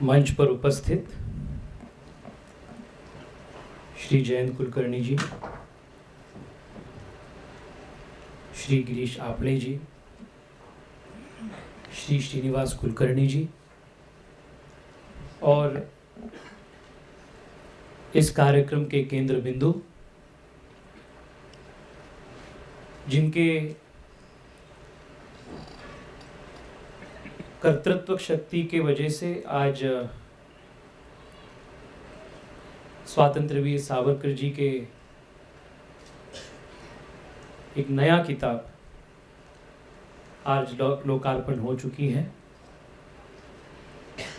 मंच पर उपस्थित श्री जयंत कुलकर्णी जी, श्री गिरीश आपड़े जी, श्री श्रीनिवास कुलकर्णी जी और इस कार्यक्रम के केंद्र बिंदु जिनके कर्तृत्व शक्ति के वजह से आज स्वातंत्र्य वीर सावरकर जी के एक नया किताब आज लोकार्पण हो चुकी है।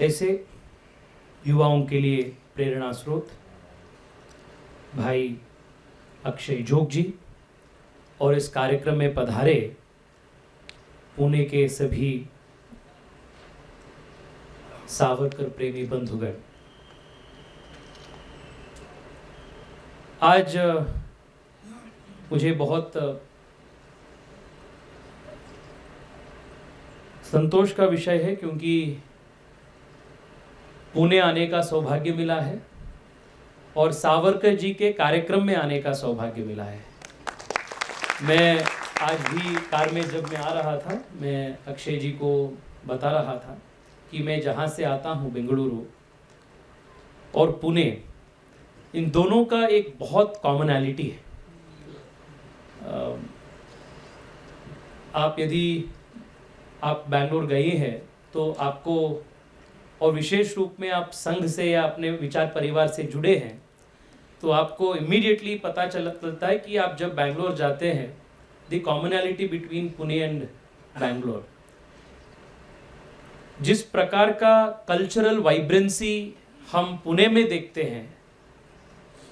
ऐसे युवाओं के लिए प्रेरणा स्रोत भाई अक्षय जोग जी और इस कार्यक्रम में पधारे पुणे के सभी सावरकर प्रेमी बंधुगण, आज मुझे बहुत संतोष का विषय है क्योंकि पुणे आने का सौभाग्य मिला है और सावरकर जी के कार्यक्रम में आने का सौभाग्य मिला है। मैं आज भी कार में जब मैं आ रहा था, मैं अक्षय जी को बता रहा था कि मैं जहाँ से आता हूँ बेंगलुरु और पुणे, इन दोनों का एक बहुत कॉमनैलिटी है। आप यदि आप बैंगलोर गए हैं तो आपको, और विशेष रूप में आप संघ से या अपने विचार परिवार से जुड़े हैं, तो आपको इमीडिएटली पता चलता है कि आप जब बैंगलोर जाते हैं the commonality between Pune and Bangalore, जिस प्रकार का कल्चरल वाइब्रेंसी हम पुणे में देखते हैं,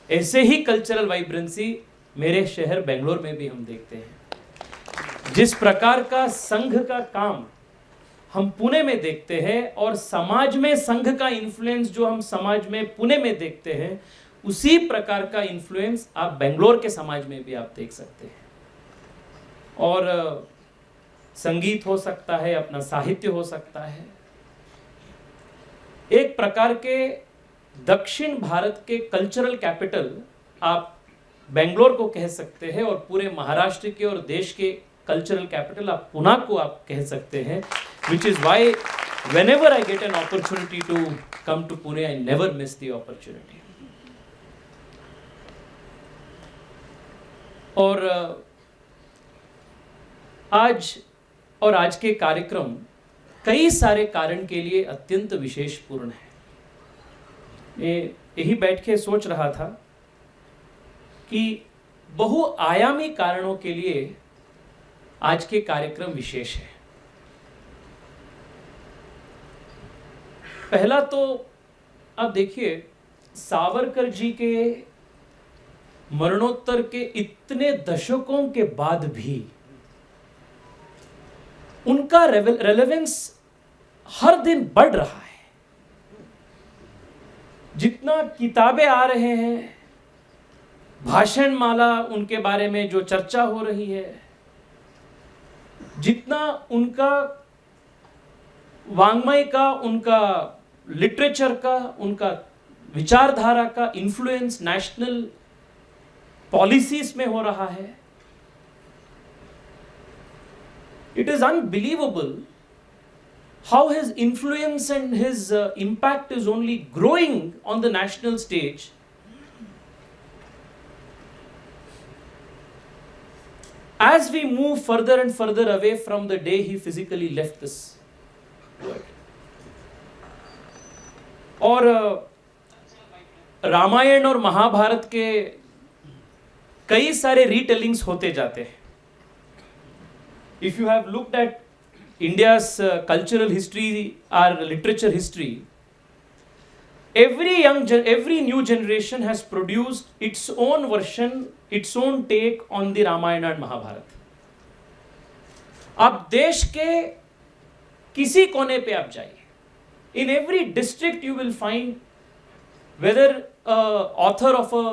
ऐसे ही कल्चरल वाइब्रेंसी मेरे शहर बेंगलोर में भी हम देखते हैं। जिस प्रकार का संघ का काम हम पुणे में देखते हैं और समाज में संघ का इन्फ्लुएंस जो हम समाज में पुणे में देखते हैं, उसी प्रकार का इन्फ्लुएंस आप बेंगलोर के समाज में भी आप देख सकते हैं। और संगीत हो सकता है, अपना साहित्य हो सकता है, एक प्रकार के दक्षिण भारत के कल्चरल कैपिटल आप बेंगलोर को कह सकते हैं और पूरे महाराष्ट्र के और देश के कल्चरल कैपिटल आप पुणे को आप कह सकते हैं। Which is why whenever I get an opportunity to come to Pune, I never miss the opportunity. और आज के कार्यक्रम कई सारे कारण के लिए अत्यंत विशेषपूर्ण है। मैं यही बैठ के सोच रहा था कि बहुआयामी कारणों के लिए आज के कार्यक्रम विशेष है। पहला तो अब देखिए, सावरकर जी के मरणोत्तर के इतने दशकों के बाद भी उनका रेलेवेंस हर दिन बढ़ रहा है। जितना किताबें आ रहे हैं, भाषण माला उनके बारे में जो चर्चा हो रही है, जितना उनका वाङ्मय का, उनका लिटरेचर का, उनका विचारधारा का इन्फ्लुएंस नेशनल पॉलिसीज में हो रहा है, it is unbelievable how his influence and his impact is only growing on the national stage. As we move further and further away from the day he physically left this world. और रामायण और महाभारत के कई सारे रीटेलिंग्स होते जाते हैं। If you have looked at India's cultural history or literature history, every new generation has produced its own version, its own take on the Ramayana and Mahabharata. आप देश के किसी कोने पे आप जाइए, in every district you will find whether author of a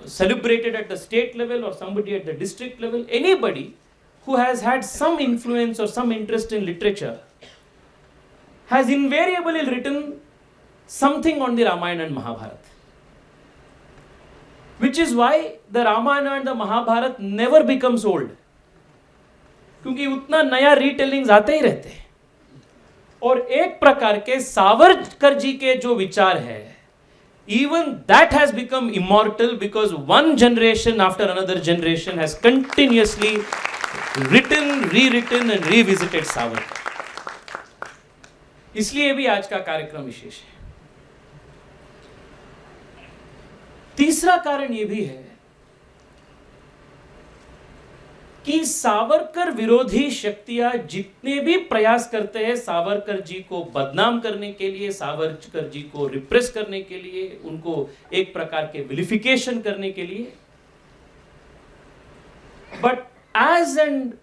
celebrated at the state level or somebody at the district level, anybody who has had some influence or some interest in literature has invariably written something on the Ramayana and Mahabharata. Which is why the Ramayana and the Mahabharata never becomes old. क्योंकि उतना नया रीटेलिंग्स आते ही रहते हैं. और एक प्रकार के सावरकर जी के जो विचार है, even that has become immortal because one generation after another generation has continuously written, rewritten and revisited Savarkar. इसलिए भी आज का कार्यक्रम विशेष है. तीसरा कारण यह भी है कि सावरकर विरोधी शक्तियां जितने भी प्रयास करते हैं सावरकर जी को बदनाम करने के लिए, सावरकर जी को रिप्रेस करने के लिए, उनको एक प्रकार के विलिफिकेशन करने के लिए, but as and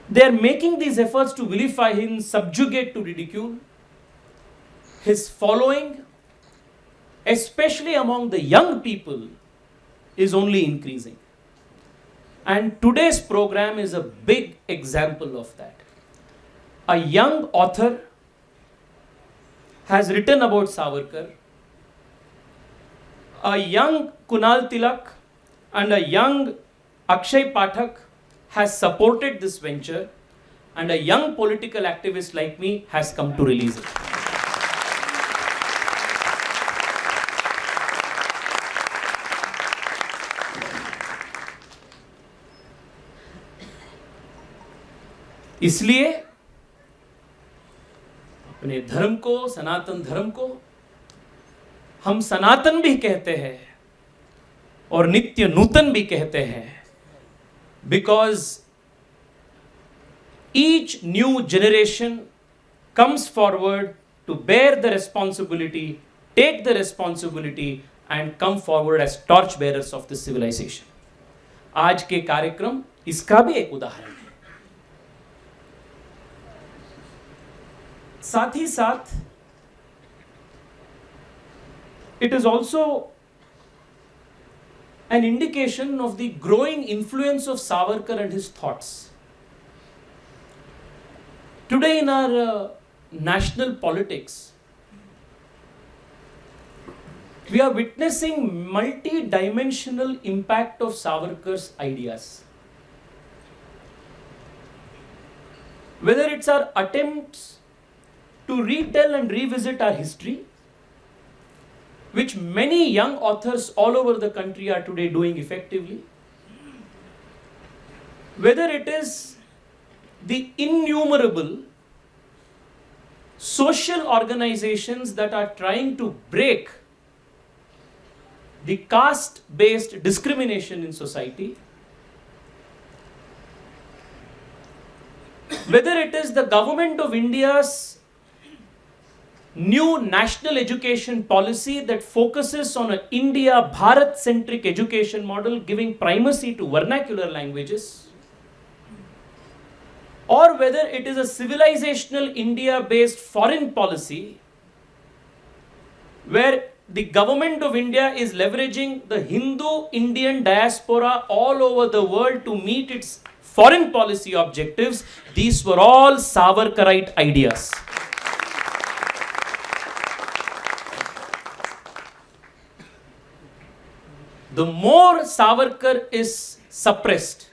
they are making these efforts to vilify him, subjugate, to ridicule, his following, especially among the young people, is only increasing. And today's program is a big example of that. A young author has written about Savarkar. A young Kunal Tilak and a young Akshay Pathak has supported this venture, and a young political activist like me has come to release it. इसलिए अपने धर्म को, सनातन धर्म को हम सनातन भी कहते हैं और नित्य नूतन भी कहते हैं, because each new generation comes forward to bear the responsibility, take the responsibility and come forward as torch bearers of this civilization. आज के कार्यक्रम इसका भी एक उदाहरण है. साथ ही साथ it is also an indication of the growing influence of Savarkar and his thoughts. Today in our national politics, we are witnessing multi-dimensional impact of Savarkar's ideas. Whether it's our attempts to retell and revisit our history, which many young authors all over the country are today doing effectively, whether it is the innumerable social organizations that are trying to break the caste-based discrimination in society, whether it is the government of India's new national education policy that focuses on an India Bharat centric education model giving primacy to vernacular languages, or whether it is a civilizational India based foreign policy where the government of India is leveraging the Hindu Indian diaspora all over the world to meet its foreign policy objectives. These were all Savarkarite ideas. The more Savarkar is suppressed,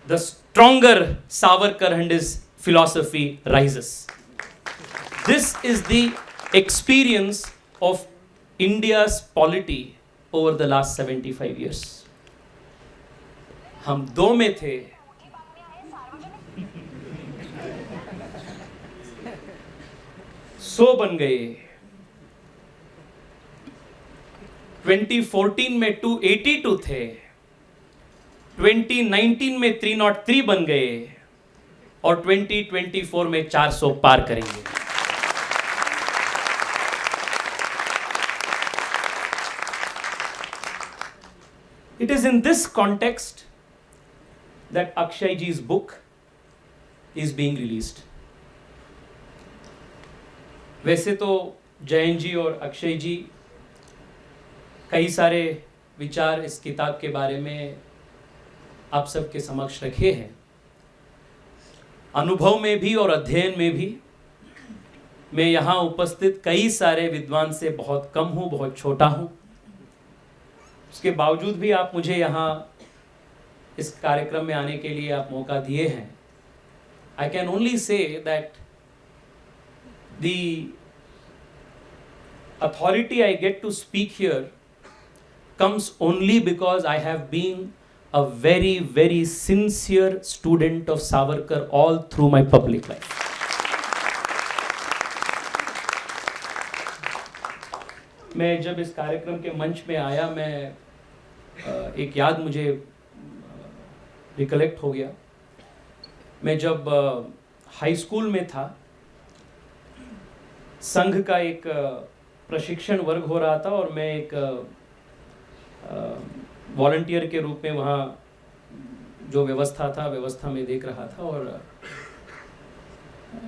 the stronger Savarkar and his philosophy rises. This is the experience of India's polity over the last 75 years. हम दो में थे, सौ बन गए. 2014 में 282 थे, 2019 में 303 बन गए और 2024 में 400 पार करेंगे. It is in this context that Akshay ji's book is being released. वैसे तो जयंत जी और अक्षय जी कई सारे विचार इस किताब के बारे में आप सबके समक्ष रखे हैं, अनुभव में भी और अध्ययन में भी मैं यहाँ उपस्थित कई सारे विद्वान से बहुत कम हूँ, बहुत छोटा हूँ। उसके बावजूद भी आप मुझे यहाँ इस कार्यक्रम में आने के लिए आप मौका दिए हैं। I can only say that the authority I get to speak here comes only because I have been a very, very sincere student of Savarkar all through my public life. मैं जब इस कार्यक्रम के मंच में आया, मैं एक याद मुझे रिकलेक्ट हो गया। मैं जब हाई स्कूल में था, संघ का एक प्रशिक्षण वर्ग हो रहा था और मैं एक वॉलंटियर के रूप में वहाँ जो व्यवस्था में देख रहा था। और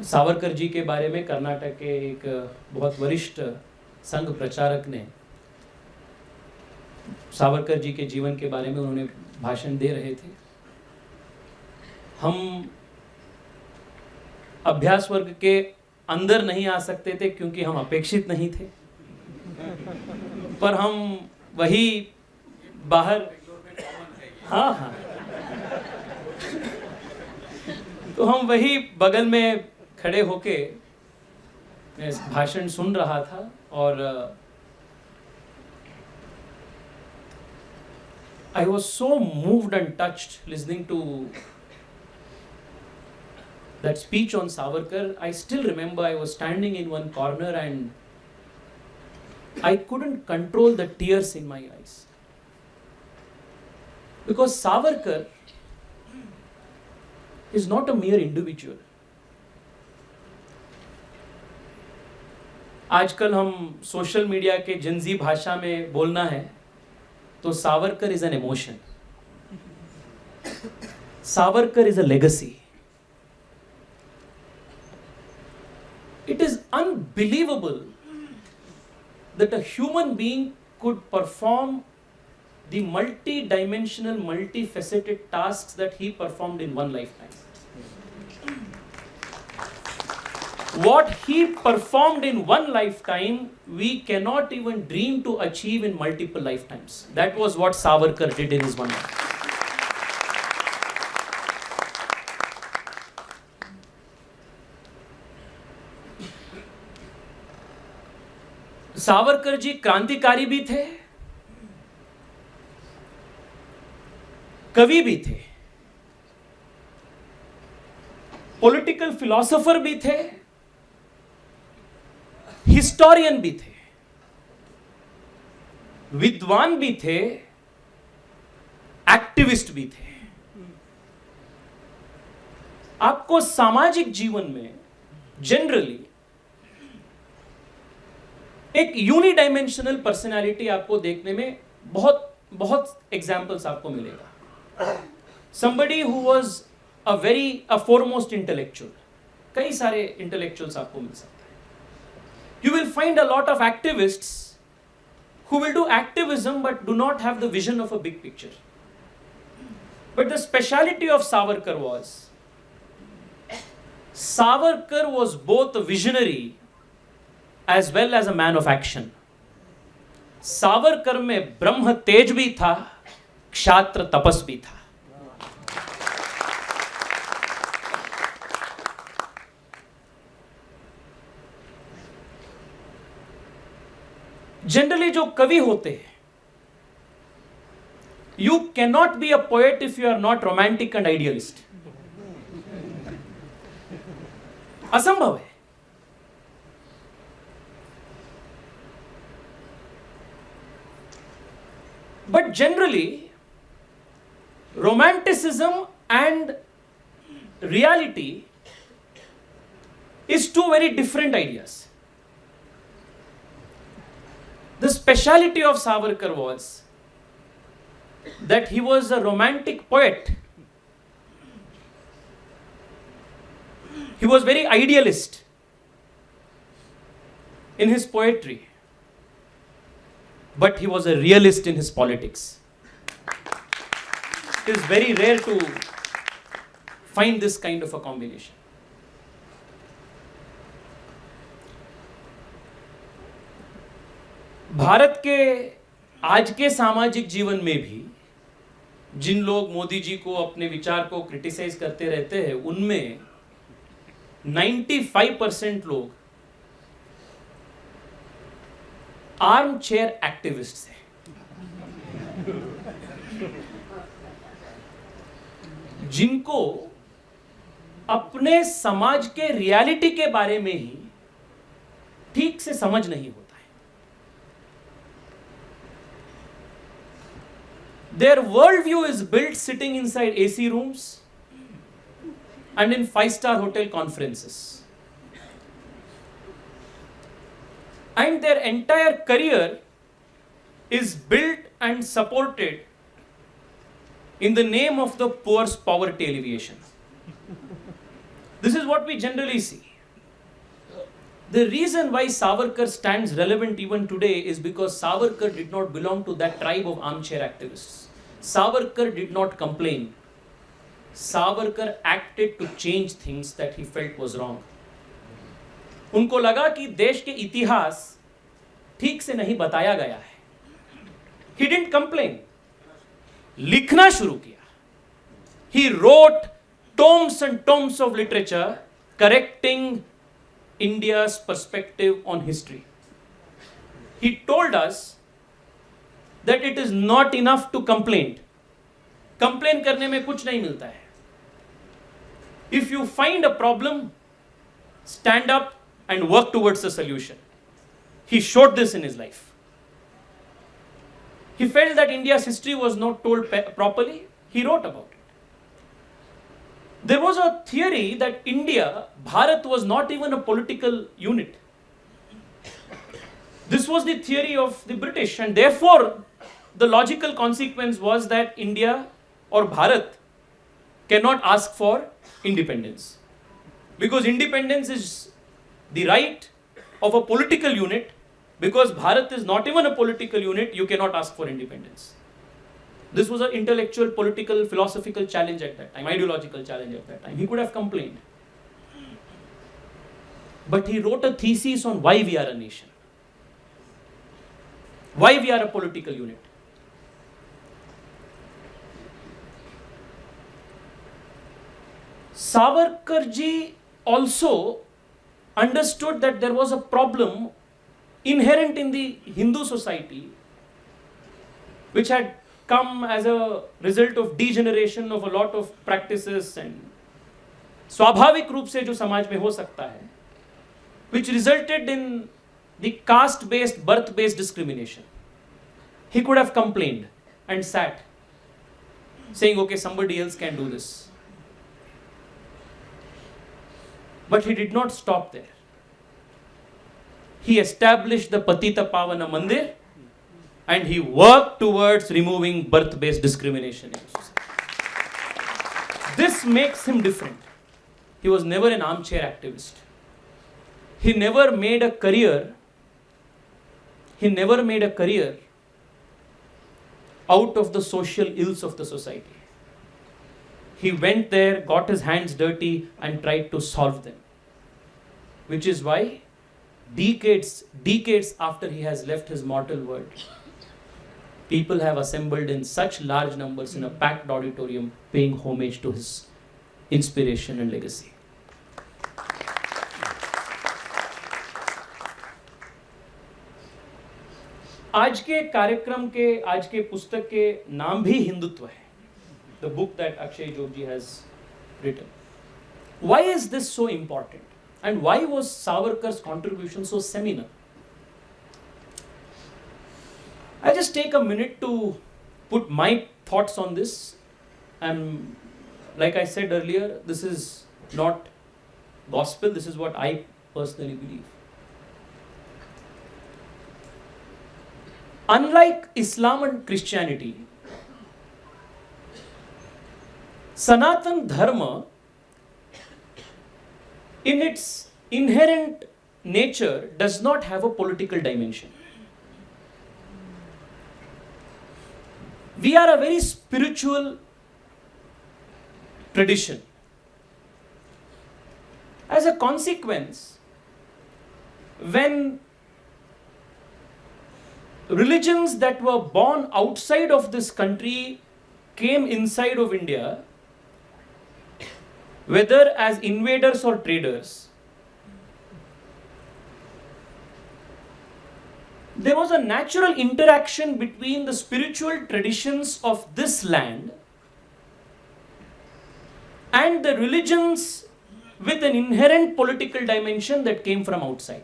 सावरकर जी के बारे में कर्नाटक के एक बहुत वरिष्ठ संघ प्रचारक ने सावरकर जी के जीवन के बारे में उन्होंने भाषण दे रहे थे। हम अभ्यास वर्ग के अंदर नहीं आ सकते थे क्योंकि हम अपेक्षित नहीं थे, पर हम वही बाहर, हाँ, तो हम वही बगल में खड़े होके मैं भाषण सुन रहा था। और I was so moved and touched listening to that speech on Savarkar. I still remember I was standing in one corner and I couldn't control the tears in my eyes. Because Savarkar is not a mere individual. आजकल हम social media के जिंजी भाषा में बोलना है तो Savarkar is an emotion, Savarkar is a legacy. It is unbelievable that a human being could perform the multi-dimensional, multifaceted tasks that he performed in one lifetime. What he performed in one lifetime, we cannot even dream to achieve in multiple lifetimes. That was what Savarkar did in his one life. Savarkar ji क्रांतिकारी भी थे, कवि भी थे, political philosopher भी थे, historian भी थे, विद्वान भी थे, एक्टिविस्ट भी थे। आपको सामाजिक जीवन में जनरली एक यूनिडायमेंशनल पर्सनालिटी आपको देखने में बहुत एग्जाम्पल्स आपको मिलेगा। somebody who was a foremost intellectual, कई सारे इंटेलेक्चुअल्स आपको मिल सकते हैं। You will find a lot of activists who will do activism but do not have the vision of a big picture. But the speciality of Savarkar was both a visionary as well as a man of action. Savarkar में ब्रह्म तेज भी था, क्षात्र तपस भी था। Generally जो कवि होते हैं, you cannot be a poet if you are not romantic and idealist. असंभव है। But generally, romanticism and reality is two very different ideas. The speciality of Savarkar was that he was a romantic poet. He was very idealist in his poetry. But he was a realist in his politics. It is very rare to find this kind of a combination. Bharat के आज के सामाजिक जीवन में भी जिन लोग मोदी जी को अपने विचार को क्रिटिसाइज करते रहते हैं, उनमें 95% लोग आर्म चेयर एक्टिविस्ट हैं, जिनको अपने समाज के रियलिटी के बारे में ही ठीक से समझ नहीं होता है. Their worldview is built sitting inside AC rooms and in 5-star hotel conferences. And their entire career is built and supported in the name of the poor's poverty alleviation. This is what we generally see. The reason why Savarkar stands relevant even today is because Savarkar did not belong to that tribe of armchair activists. Savarkar did not complain. Savarkar acted to change things that he felt was wrong. उनको लगा कि देश के इतिहास ठीक से नहीं बताया गया है. He didn't complain. लिखना शुरू किया. He wrote tomes and tomes of literature correcting India's perspective on history. He told us that it is not enough to complain. Complain करने में कुछ नहीं मिलता है. If you find a problem, stand up and work towards a solution. He showed this in his life. He felt that India's history was not told properly. He wrote about it. There was a theory that India, Bharat, was not even a political unit. This was the theory of the British, and therefore the logical consequence was that India or Bharat cannot ask for independence. Because independence is the right of a political unit. Because Bharat is not even a political unit, you cannot ask for independence. This was an intellectual, political, philosophical challenge at that time, ideological challenge at that time. He could have complained. But he wrote a thesis on why we are a nation. Why we are a political unit. Savarkar ji also understood that there was a problem inherent in the Hindu society, which had come as a result of degeneration of a lot of practices and स्वाभाविक रूप से जो समाज में हो सकता है, which resulted in the caste based, birth based discrimination. He could have complained and sat saying, okay, somebody else can do this. But he did not stop there. He established the Patita Pavana Mandir and he worked towards removing birth based discrimination in society. This makes him different. He was never an armchair activist. He never made a career. He never made a career out of the social ills of the society. He went there, got his hands dirty and tried to solve them. Which is why decades after he has left his mortal world, people have assembled in such large numbers in a packed auditorium paying homage to his inspiration and legacy. आज के कार्यक्रम के, आज के पुस्तक के नाम भी हिंदुत्व है. The book that Akshay Jogji has written. Why is this so important? And why was Savarkar's contribution so seminal? I just take a minute to put my thoughts on this. And like I said earlier, this is not gospel, this is what I personally believe. Unlike Islam and Christianity, Sanatan Dharma, in its inherent nature, does not have a political dimension. We are a very spiritual tradition. As a consequence, when religions that were born outside of this country came inside of India, whether as invaders or traders, there was a natural interaction between the spiritual traditions of this land and the religions with an inherent political dimension that came from outside.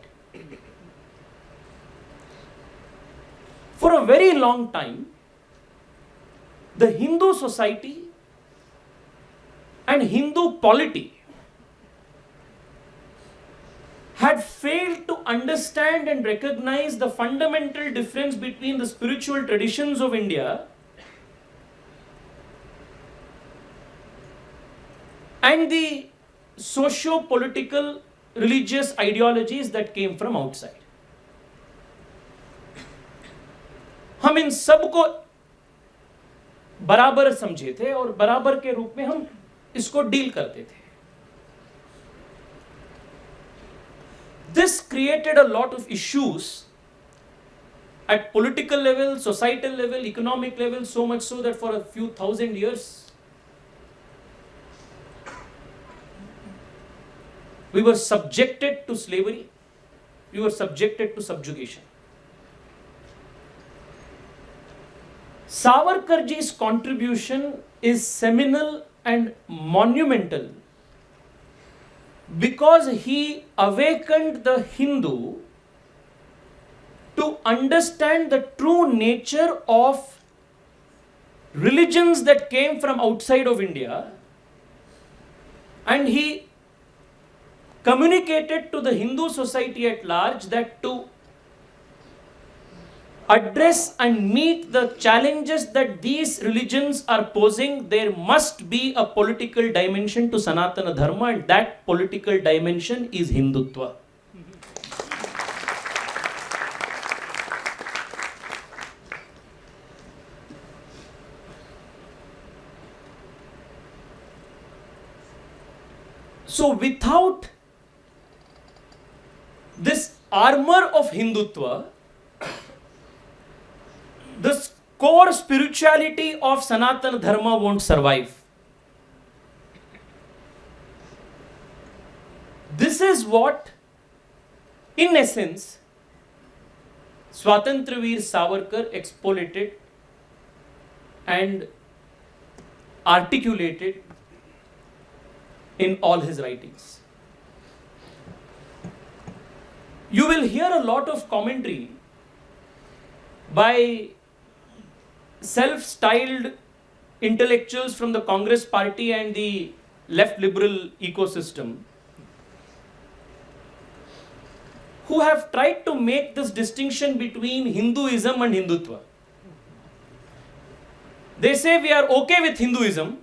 For a very long time, the Hindu society and Hindu polity had failed to understand and recognize the fundamental difference between the spiritual traditions of India and the socio-political religious ideologies that came from outside. हम इन सब को बराबर समझे थे और बराबर के रूप में हम इसको डील करते थे. This created a lot of issues at political level, societal level, economic level, so much so that for a few thousand years we were subjected to slavery, we were subjected to subjugation. Savarkarji's contribution is seminal and monumental because he awakened the Hindu to understand the true nature of religions that came from outside of India, and he communicated to the Hindu society at large that to address and meet the challenges that these religions are posing, there must be a political dimension to Sanatana Dharma, and that political dimension is Hindutva. So without this armor of Hindutva, the core spirituality of Sanatana Dharma won't survive. This is what, in essence, Swatantraveer Savarkar expoliated and articulated in all his writings. You will hear a lot of commentary by self-styled intellectuals from the Congress party and the left liberal ecosystem who have tried to make this distinction between Hinduism and Hindutva. They say we are okay with Hinduism,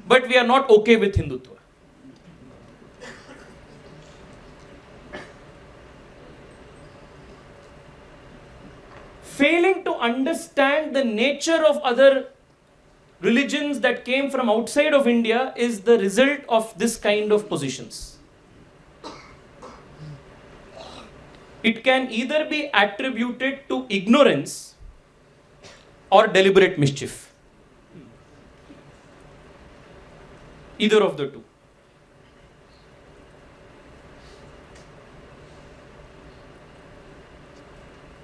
but we are not okay with Hindutva. Failing to understand the nature of other religions that came from outside of India is the result of this kind of positions. It can either be attributed to ignorance or deliberate mischief. Either of the two.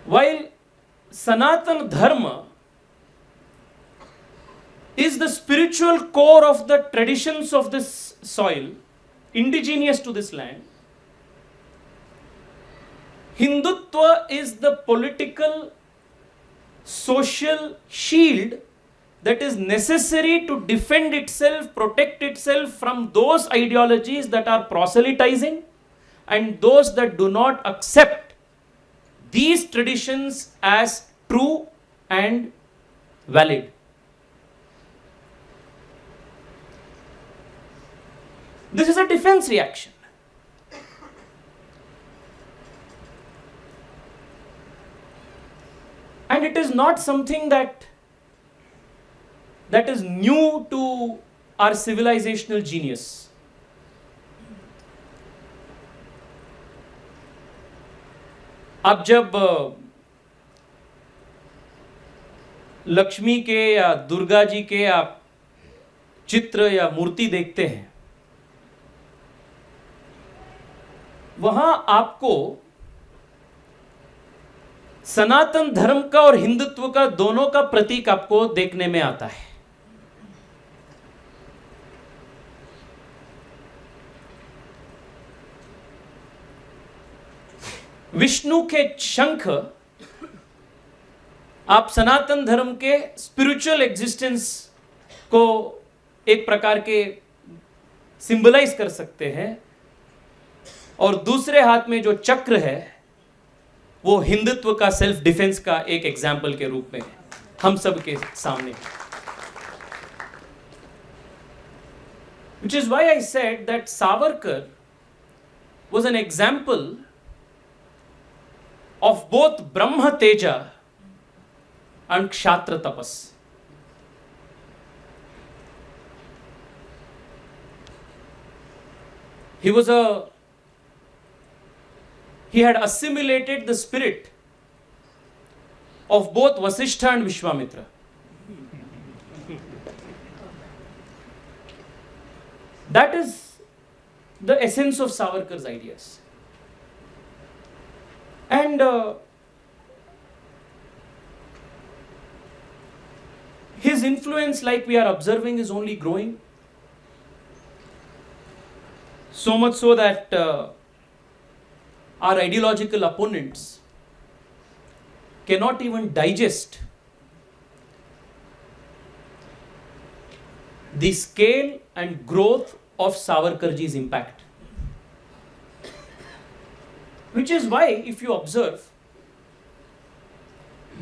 While Sanatana Dharma is the spiritual core of the traditions of this soil, indigenous to this land, Hindutva is the political, social shield that is necessary to defend itself, protect itself from those ideologies that are proselytizing and those that do not accept these traditions as true and valid. This is a defense reaction. And it is not something that is new to our civilizational genius. आप जब लक्ष्मी के या दुर्गा जी के आप चित्र या मूर्ति देखते हैं, वहां आपको सनातन धर्म का और हिंदुत्व का दोनों का प्रतीक आपको देखने में आता है। विष्णु के शंख आप सनातन धर्म के स्पिरिचुअल एग्जिस्टेंस को एक प्रकार के सिंबलाइज कर सकते हैं, और दूसरे हाथ में जो चक्र है वो हिंदुत्व का सेल्फ डिफेंस का एक एग्जाम्पल के रूप में हम सब के सामने। Which is why I said that Savarkar was an example of both Brahma Teja and Kshatra Tapas. He had assimilated the spirit of both Vasishtha and Vishwamitra. That is the essence of Savarkar's ideas. And his influence, like we are observing, is only growing. So much so that our ideological opponents cannot even digest the scale and growth of Savarkarji's impact. Which is why, if you observe,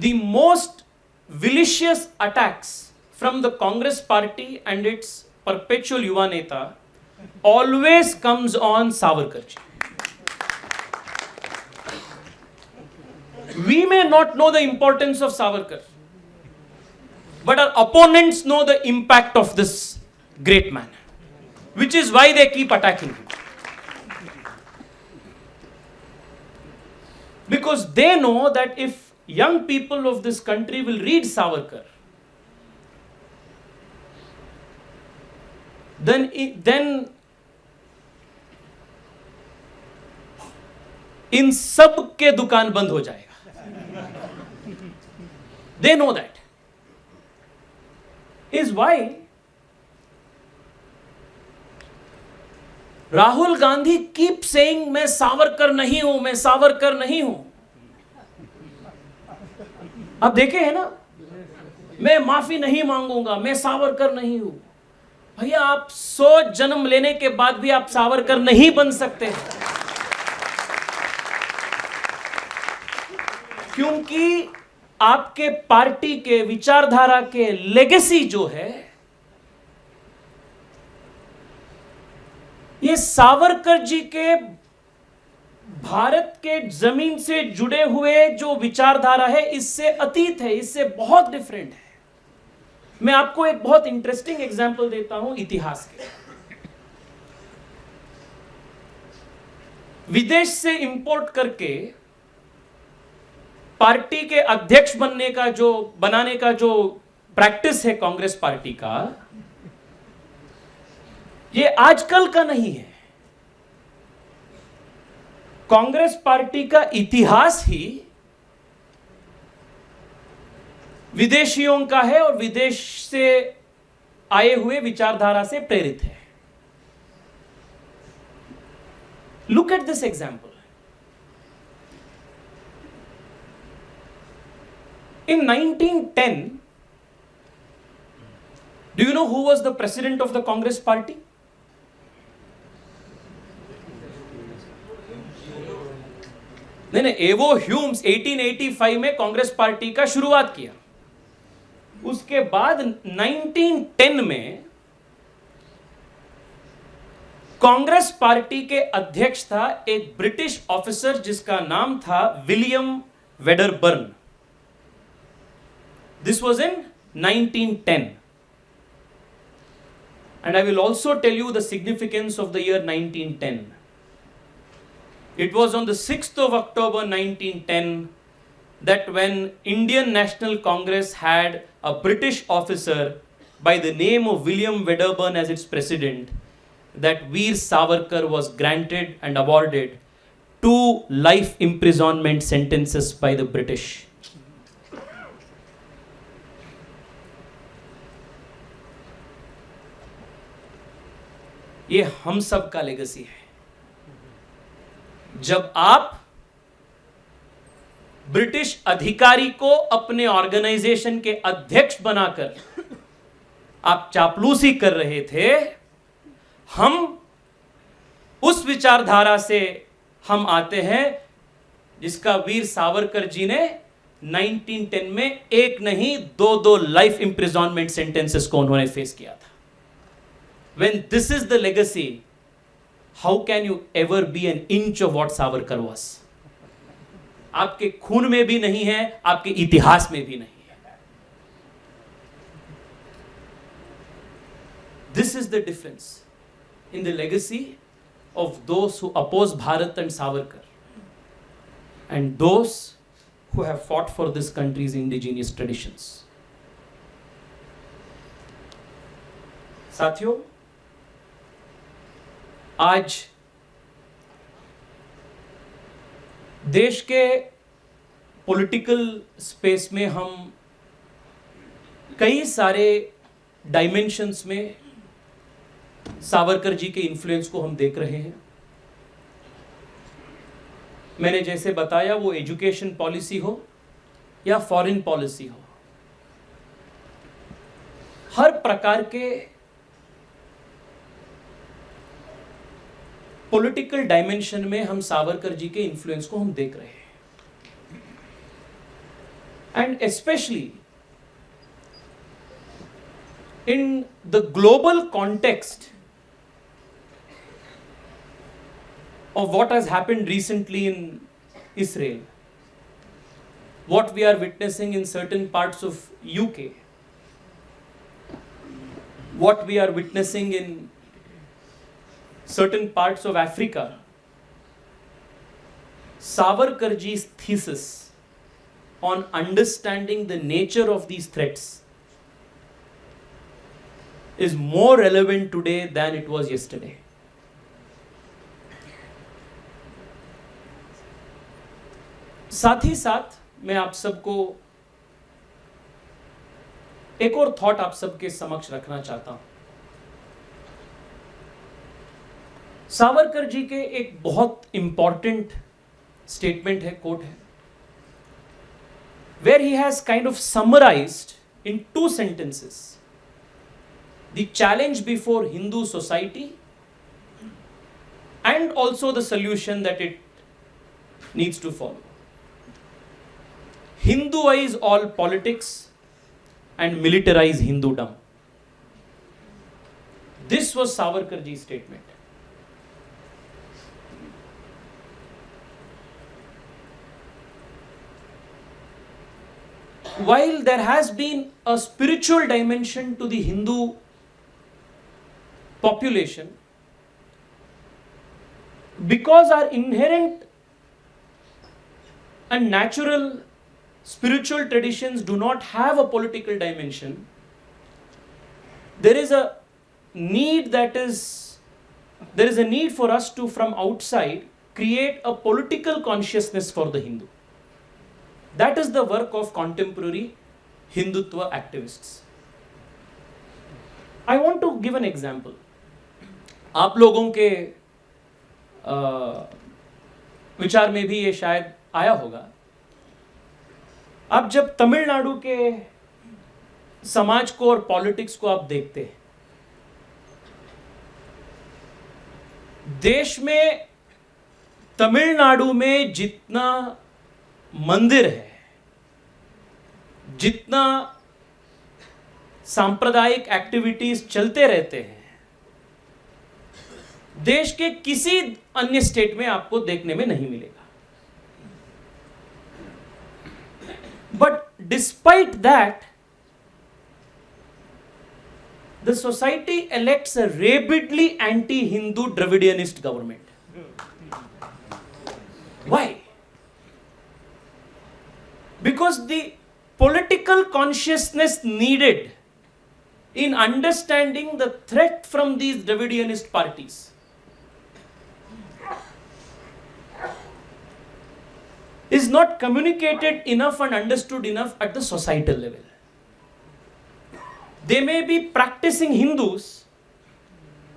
the most malicious attacks from the Congress party and its perpetual Yuva Neta always comes on Savarkarji. We may not know the importance of Savarkar, but our opponents know the impact of this great man, which is why they keep attacking him. Because they know that if young people of this country will read Savarkar, then इन सब के दुकान बंद हो जाएगा. They know that. Is why Rahul Gandhi keep saying मैं सावरकर नहीं हूं, मैं सावरकर नहीं हूं. आप देखे हैं ना, मैं माफी नहीं मांगूंगा, मैं सावरकर नहीं हूं. भैया, आप 100 जन्म लेने के बाद भी आप सावरकर नहीं बन सकते, क्योंकि आपके पार्टी के विचारधारा के लेगेसी जो है, ये सावरकर जी के भारत के जमीन से जुड़े हुए जो विचारधारा है, इससे अतीत है, इससे बहुत डिफरेंट है. मैं आपको एक बहुत इंटरेस्टिंग एग्जांपल देता हूं इतिहास के. विदेश से इंपोर्ट करके पार्टी के अध्यक्ष बनाने का जो प्रैक्टिस है कांग्रेस पार्टी का, ये आजकल का नहीं है. कांग्रेस पार्टी का इतिहास ही विदेशियों का है और विदेश से आए हुए विचारधारा से प्रेरित है. Look at this example. In 1910, do you know who was the president of the Congress party? नहीं, एवो ह्यूम्स 1885 में कांग्रेस पार्टी का शुरुआत किया. उसके बाद 1910 में कांग्रेस पार्टी के अध्यक्ष था एक ब्रिटिश ऑफिसर जिसका नाम था William Wedderburn. This was in 1910. And I will also tell you the significance of the year 1910. It was on the 6th of October 1910 that when Indian National Congress had a British officer by the name of William Wedderburn as its president, that Veer Savarkar was granted and awarded 2 life imprisonment sentences by the British. ये हम सब का legacy है. जब आप British अधिकारी को अपने ऑर्गेनाइजेशन के अध्यक्ष बनाकर आप चापलूसी कर रहे थे, हम उस विचारधारा से हम आते हैं जिसका वीर सावरकर जी ने 1910 में एक नहीं 2 लाइफ इंप्रिजनमेंट सेंटेंसेस को उन्होंने फेस किया था. When this is the legacy, how can you ever be an inch of what Savarkar was? आपके खून में भी नहीं है, आपके इतिहास में भी नहीं है. This is the difference in the legacy of those who oppose Bharat and Savarkar and those who have fought for this country's indigenous traditions. साथियों, आज देश के पॉलिटिकल स्पेस में हम कई सारे डायमेंशंस में सावरकर जी के इन्फ्लुएंस को हम देख रहे हैं. मैंने जैसे बताया, वो एजुकेशन पॉलिसी हो या फॉरेन पॉलिसी हो, हर प्रकार के पॉलिटिकल डायमेंशन में हम सावरकर जी के इन्फ्लुएंस को हम देख रहे हैं. And specially in the global context of what has happened recently in Israel, what we are witnessing in certain parts of UK, what we are witnessing in certain parts of Africa, Savarkar ji's thesis on understanding the nature of these threats is more relevant today than it was yesterday. साथ ही साथ मैं आप सबको एक और thought आप सबके समक्ष रखना चाहता हूं. सावरकर जी के एक बहुत इंपॉर्टेंट स्टेटमेंट है, कोट है, where he has kind of summarised in 2 sentences the challenge before Hindu society and also the solution that it needs to follow. Hinduize all politics and militarize Hindudom. This was Savarkar ji's statement. While there has been a spiritual dimension to the Hindu population, because our inherent and natural spiritual traditions do not have a political dimension, there is a need for us to, from outside, create a political consciousness for the Hindu. That is the work of contemporary Hindutva activists. I want to give an example. आप लोगों के विचार में भी ये शायद आया होगा. आप जब तमिलनाडु के समाज को और पॉलिटिक्स को आप देखते हैं, देश में तमिलनाडु में जितना मंदिर है, जितना सांप्रदायिक एक्टिविटीज चलते रहते हैं, देश के किसी अन्य स्टेट में आपको देखने में नहीं मिलेगा. But despite that, the society elects a rabidly anti-Hindu Dravidianist government. Why? Because the political consciousness needed in understanding the threat from these Dravidianist parties is not communicated enough and understood enough at the societal level. They may be practicing Hindus,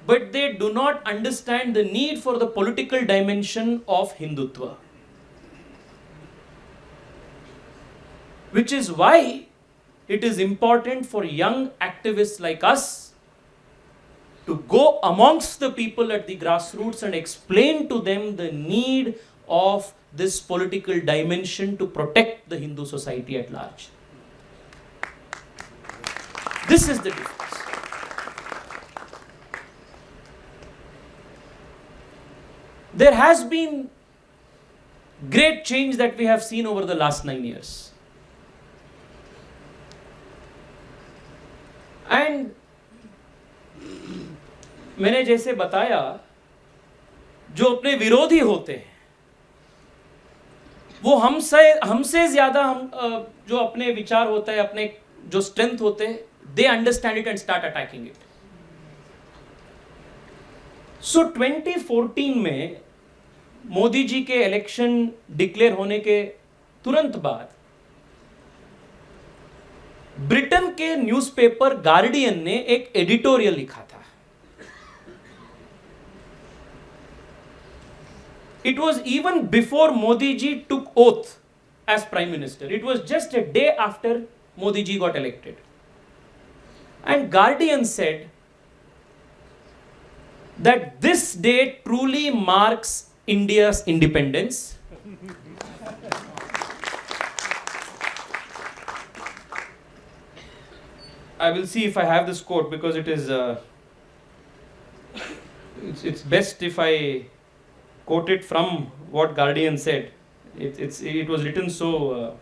but they do not understand the need for the political dimension of Hindutva. Which is why it is important for young activists like us to go amongst the people at the grassroots and explain to them the need of this political dimension to protect the Hindu society at large. This is the difference. There has been great change that we have seen over the last 9 years. And मैंने जैसे बताया, जो अपने विरोधी होते हैं वो हमसे ज्यादा जो अपने विचार होता है, अपने जो स्ट्रेंथ होते हैं, they understand it and start attacking it. So 2014 में मोदी जी के इलेक्शन डिक्लेयर होने के तुरंत बाद ब्रिटेन के न्यूज़पेपर गार्डियन ने एक एडिटोरियल लिखा था. It was even before Modi ji took oath as Prime Minister. It was just a day after Modi ji got elected. And Guardian said that this day truly marks India's independence. I will see if I have this quote because it is it's best if I quote it from what Guardian said. It was written so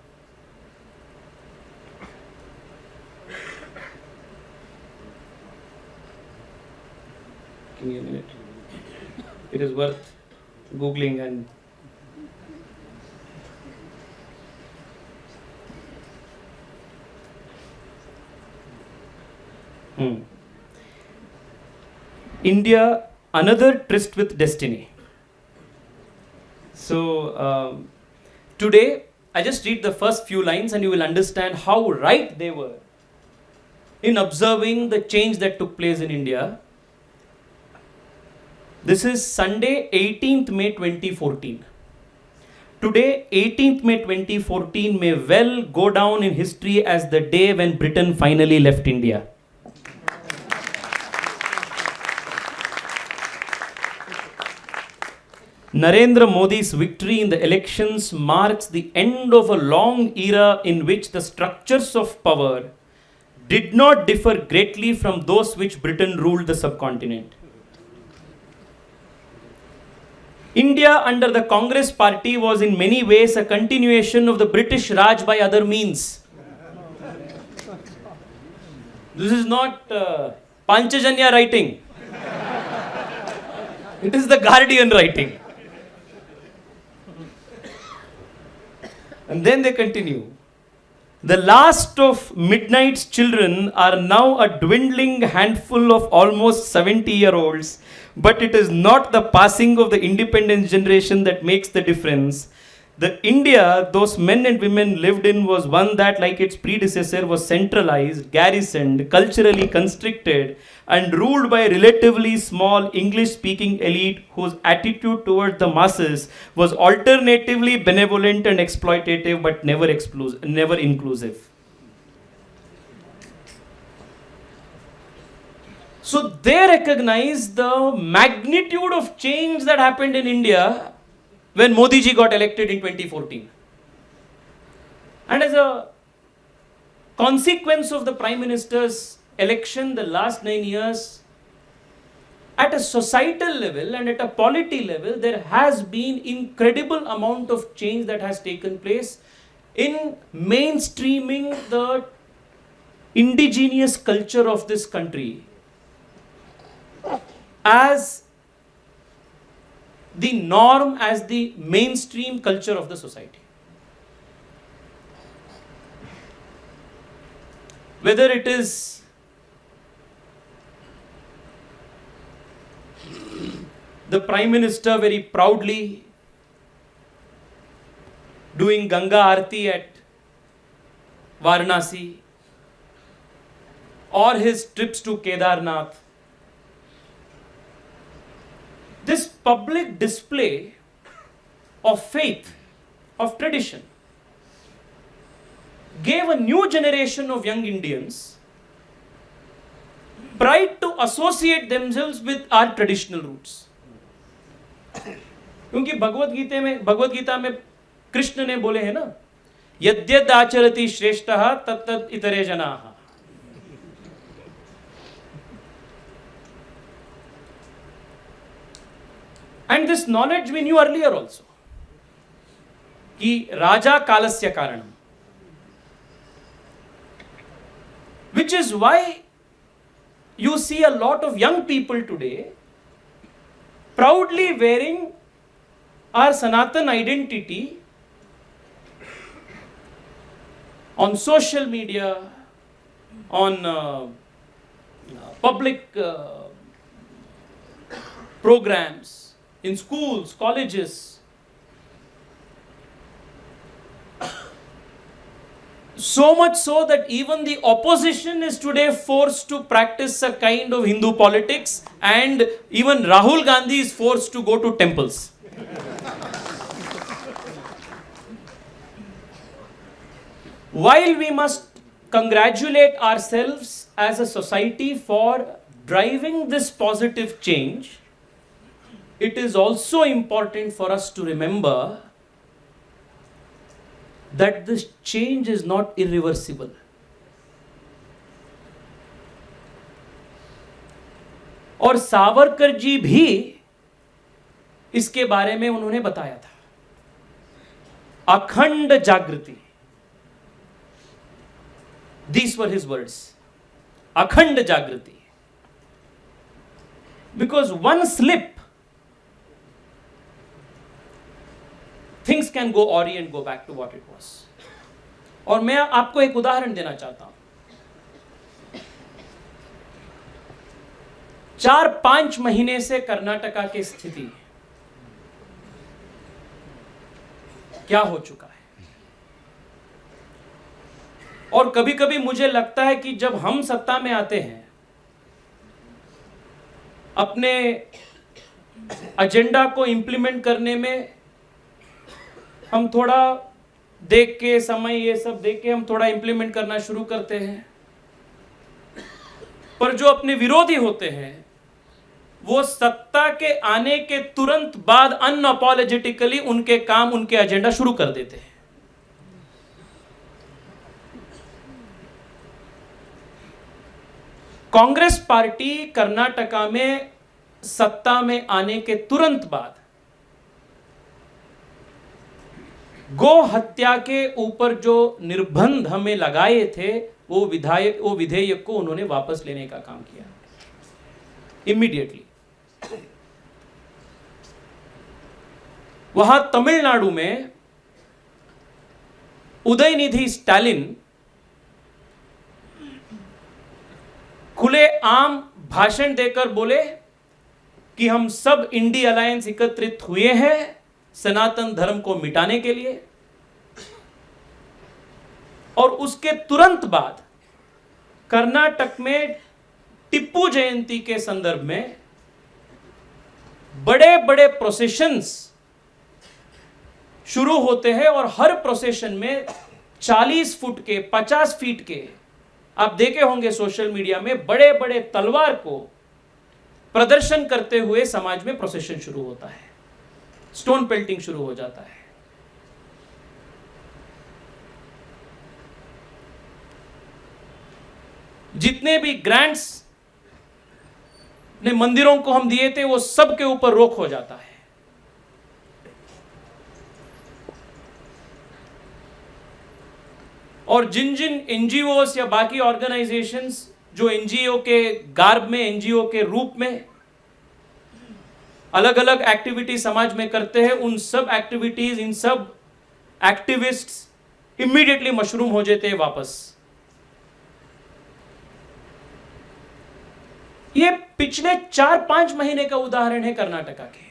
give me a minute. It is worth googling and India, another tryst with destiny. So today I just read the first few lines and you will understand how right they were in observing the change that took place in India. This is Sunday, 18th May 2014. Today, 18th May 2014 may well go down in history as the day when Britain finally left India. Narendra Modi's victory in the elections marks the end of a long era in which the structures of power did not differ greatly from those which Britain ruled the subcontinent. India under the Congress party was in many ways a continuation of the British Raj by other means. This is not Panchajanya writing. It is the Guardian writing. And then they continue. The last of midnight's children are now a dwindling handful of almost 70-year-olds, but it is not the passing of the independence generation that makes the difference. The India those men and women lived in was one that, like its predecessor, was centralized, garrisoned, culturally constricted, and ruled by a relatively small English-speaking elite whose attitude towards the masses was alternatively benevolent and exploitative, but never inclusive. So they recognize the magnitude of change that happened in India when Modi ji got elected in 2014. And as a consequence of the Prime Minister's election, the last 9 years, at a societal level and at a polity level, there has been incredible amount of change that has taken place in mainstreaming the indigenous culture of this country as the norm, as the mainstream culture of the society. Whether it is the Prime Minister very proudly doing Ganga Aarti at Varanasi, or his trips to Kedarnath, this public display of faith, of tradition, gave a new generation of young Indians pride to associate themselves with our traditional roots. क्योंकि भगवत गीता में कृष्ण ने बोले हैं ना, यद्यद् आचरति श्रेष्ठः तत्तद् इतरे जनाः. And this knowledge we knew earlier also, कि राजा कालस्य कारणम, which is why you see a lot of young people today proudly wearing our Sanatan identity on social media, on public programs, in schools, colleges. So much so that even the opposition is today forced to practice a kind of Hindu politics, and even Rahul Gandhi is forced to go to temples. While we must congratulate ourselves as a society for driving this positive change, it is also important for us to remember that this change is not irreversible. और सावरकर जी भी इसके बारे में उन्होंने बताया था, अखंड जागृति. These were his words, अखंड जागृति. Because one slip, things can go awry and go back to what it was. और मैं आपको एक उदाहरण देना चाहता हूं. 4-5 महीने से कर्नाटका की स्थिति क्या हो चुका है. और कभी कभी मुझे लगता है कि जब हम सत्ता में आते हैं, अपने एजेंडा को इंप्लीमेंट करने में हम थोड़ा देख के, समय ये सब देख के हम थोड़ा इंप्लीमेंट करना शुरू करते हैं. पर जो अपने विरोधी होते हैं, वो सत्ता के आने के तुरंत बाद अनअपॉलोजेटिकली उनके काम, उनके एजेंडा शुरू कर देते हैं. कांग्रेस पार्टी कर्नाटका में सत्ता में आने के तुरंत बाद गो हत्या के ऊपर जो निर्बंध हमें लगाए थे, वो विधेयक को उन्होंने वापस लेने का काम किया इमीडिएटली. वहां तमिलनाडु में उदयनिधि स्टालिन खुले आम भाषण देकर बोले कि हम सब इंडी अलायंस एकत्रित हुए हैं सनातन धर्म को मिटाने के लिए. और उसके तुरंत बाद कर्नाटक में टिप्पू जयंती के संदर्भ में बड़े बड़े प्रोसेशंस शुरू होते हैं. और हर प्रोसेशन में 40 फुट के, 50 फीट के, आप देखे होंगे सोशल मीडिया में, बड़े बड़े तलवार को प्रदर्शन करते हुए समाज में प्रोसेशन शुरू होता है, स्टोन पेल्टिंग शुरू हो जाता है. जितने भी ग्रांट्स ने मंदिरों को हम दिए थे, वो सब के ऊपर रोक हो जाता है. और जिन जिन एनजीओस या बाकी ऑर्गेनाइजेशंस जो एनजीओ के गार्ब में, एनजीओ के रूप में अलग अलग एक्टिविटी समाज में करते हैं, उन सब एक्टिविटीज, इन सब एक्टिविस्ट्स इमीडिएटली मशरूम हो जाते हैं वापस। ये पिछले 4-5 महीने का उदाहरण है कर्नाटका के।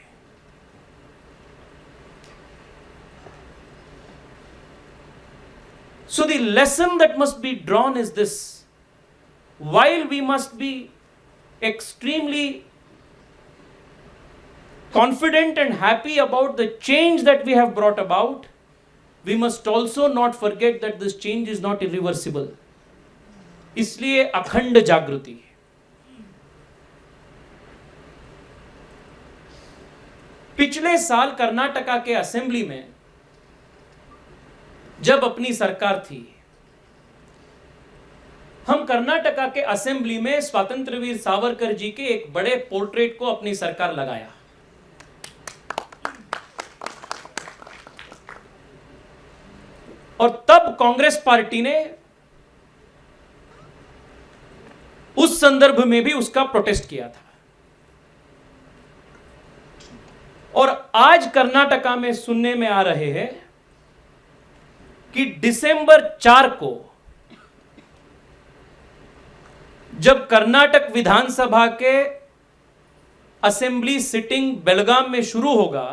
So the lesson that must be drawn is this: while we must be extremely confident and happy about the change that we have brought about, we must also not forget that this change is not irreversible. इसलिए अखंड जागृति। पिछले साल कर्नाटका के assembly में जब अपनी सरकार थी, हम कर्नाटका के असेंबली में स्वातंत्रवीर सावरकर जी के एक बड़े पोर्ट्रेट को अपनी सरकार लगाया। और तब कांग्रेस पार्टी ने उस संदर्भ में भी उसका प्रोटेस्ट किया था। और आज कर्नाटका में सुनने में आ रहे हैं कि दिसंबर 4 को जब कर्नाटक विधानसभा के असेंबली सिटिंग बेलगाम में शुरू होगा,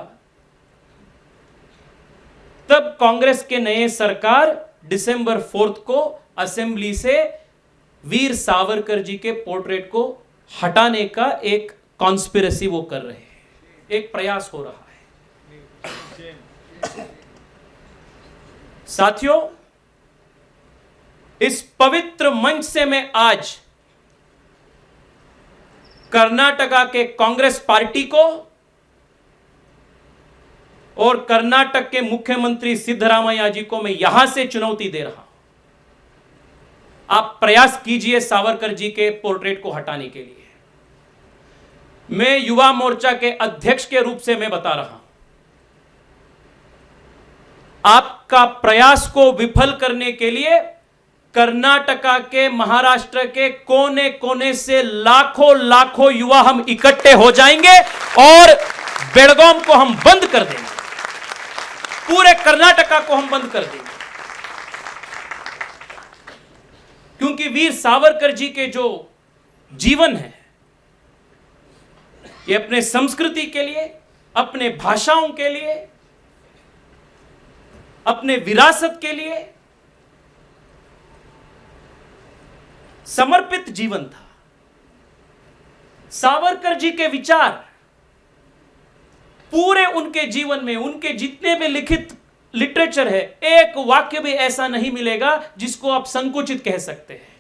तब कांग्रेस के नए सरकार दिसंबर 4 को असेंबली से वीर सावरकर जी के पोर्ट्रेट को हटाने का एक कॉन्स्पिरेसी वो कर रहे हैं, एक प्रयास हो रहा है। साथियों, इस पवित्र मंच से मैं आज कर्नाटका के कांग्रेस पार्टी को और कर्नाटक के मुख्यमंत्री सिद्धरामैया जी को मैं यहां से चुनौती दे रहा हूं। आप प्रयास कीजिए सावरकर जी के पोर्ट्रेट को हटाने के लिए। मैं युवा मोर्चा के अध्यक्ष के रूप से मैं बता रहा हूं, आपका प्रयास को विफल करने के लिए कर्नाटका के, महाराष्ट्र के कोने कोने से लाखों लाखों युवा हम इकट्ठे हो जाएंगे और बेलगाम को हम बंद कर देंगे, पूरे कर्नाटका को हम बंद कर देंगे। क्योंकि वीर सावरकर जी के जो जीवन है, ये अपने संस्कृति के लिए, अपने भाषाओं के लिए, अपने विरासत के लिए समर्पित जीवन था। सावरकर जी के विचार पूरे उनके जीवन में, उनके जितने भी लिखित लिटरेचर है, एक वाक्य भी ऐसा नहीं मिलेगा जिसको आप संकुचित कह सकते हैं।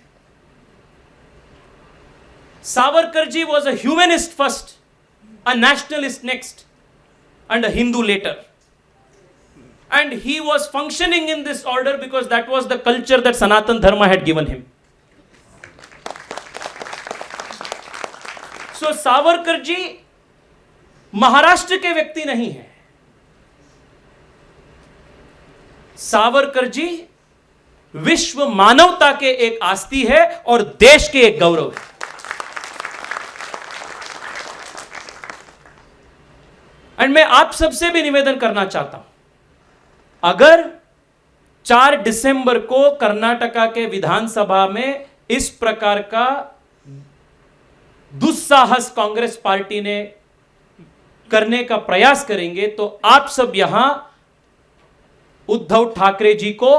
Savarkar ji was a humanist first, a nationalist next, and a Hindu later. And he was functioning in this order because that was the culture that Sanatan Dharma had given him. So Savarkar ji Maharashtra के व्यक्ति नहीं है। सावरकर जी विश्व मानवता के एक आस्ती है और देश के एक गौरव है। एंड मैं आप सबसे भी निवेदन करना चाहता हूं, अगर 4 दिसंबर को कर्नाटका के विधानसभा में इस प्रकार का दुस्साहस कांग्रेस पार्टी ने करने का प्रयास करेंगे, तो आप सब यहां उद्धव ठाकरे जी को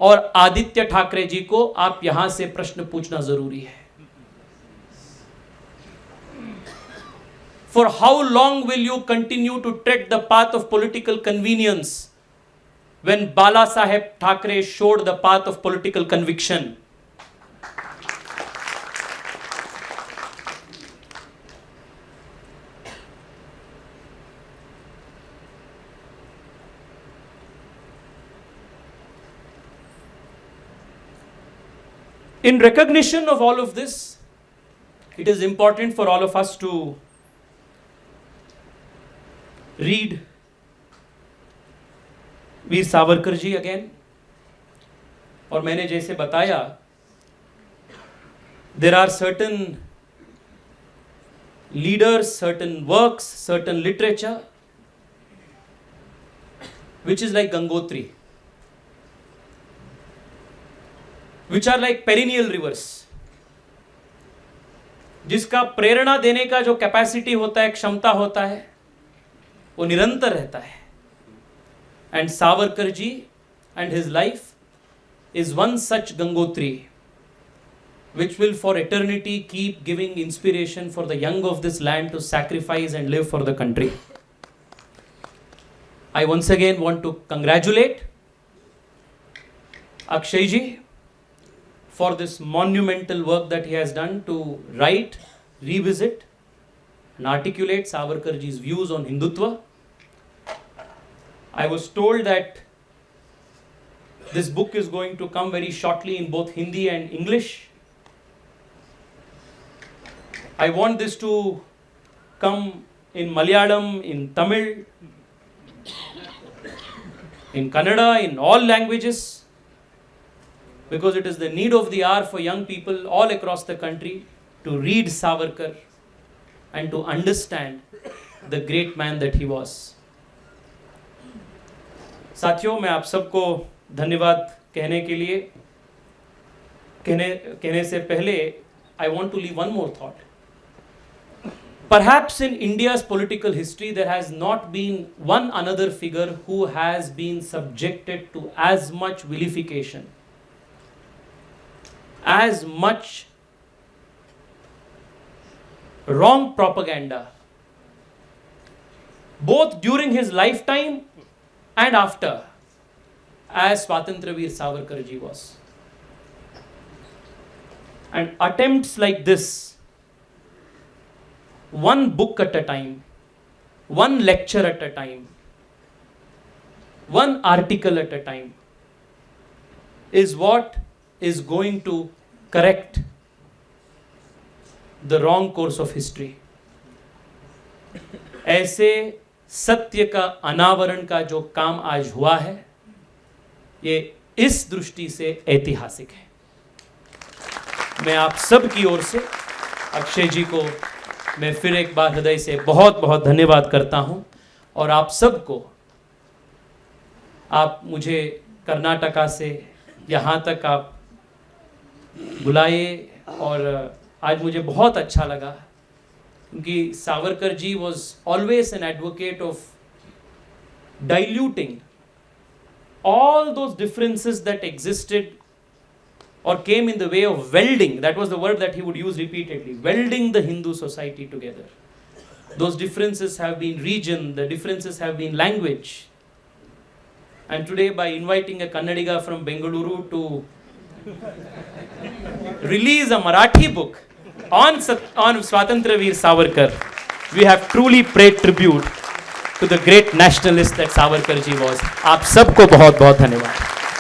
और आदित्य ठाकरे जी को आप यहां से प्रश्न पूछना जरूरी है। For how long will you continue to tread the path of political convenience when Bala Saheb Thackeray showed the path of political conviction? In recognition of all of this, it is important for all of us to read Veer Savarkar ji again. और मैंने जैसे बताया, there are certain leaders, certain works, certain literature, which is like Gangotri, which are like perennial rivers, जिसका प्रेरणा देने का जो capacity होता है, क्षमता होता है, वो निरंतर रहता है. And Savarkar ji and his life is one such Gangotri, which will for eternity keep giving inspiration for the young of this land to sacrifice and live for the country. I once again want to congratulate Akshay ji for this monumental work that he has done to write, revisit, and articulate Savarkar ji's views on Hindutva. I was told that this book is going to come very shortly in both Hindi and English. I want this to come in Malayalam, in Tamil, in Kannada, in all languages, because it is the need of the hour for young people all across the country to read Savarkar and to understand the great man that he was. साथियों, मैं आप सबको धन्यवाद कहने के लिए कहने से पहले I want to leave one more thought. Perhaps in India's political history there has not been one another figure who has been subjected to as much vilification, as much wrong propaganda, both during his lifetime and after, as Swatantra Veer Savarkar ji was. And attempts like this, one book at a time, one lecture at a time, one article at a time, is what is going to correct the wrong course of history. ऐसे सत्य का अनावरण का जो काम आज हुआ है, ये इस दृष्टि से ऐतिहासिक है. मैं आप सब की ओर से अक्षय जी को मैं फिर एक बार हृदय से बहुत बहुत धन्यवाद करता हूं. और आप सबको, आप मुझे कर्नाटका से यहाँ तक आप बुलाए और आज मुझे बहुत अच्छा लगा, क्योंकि Savarkar ji was always an advocate of diluting all those differences that existed or came in the way of welding. That was the word that he would use repeatedly, welding the Hindu society together. Those differences have been region, the differences have been language. And today, by inviting a Kannadiga from Bengaluru to release a Marathi book on Swatantra Veer Savarkar, we have truly paid tribute to the great nationalist that Savarkar ji was. आप सबको बहुत बहुत धन्यवाद.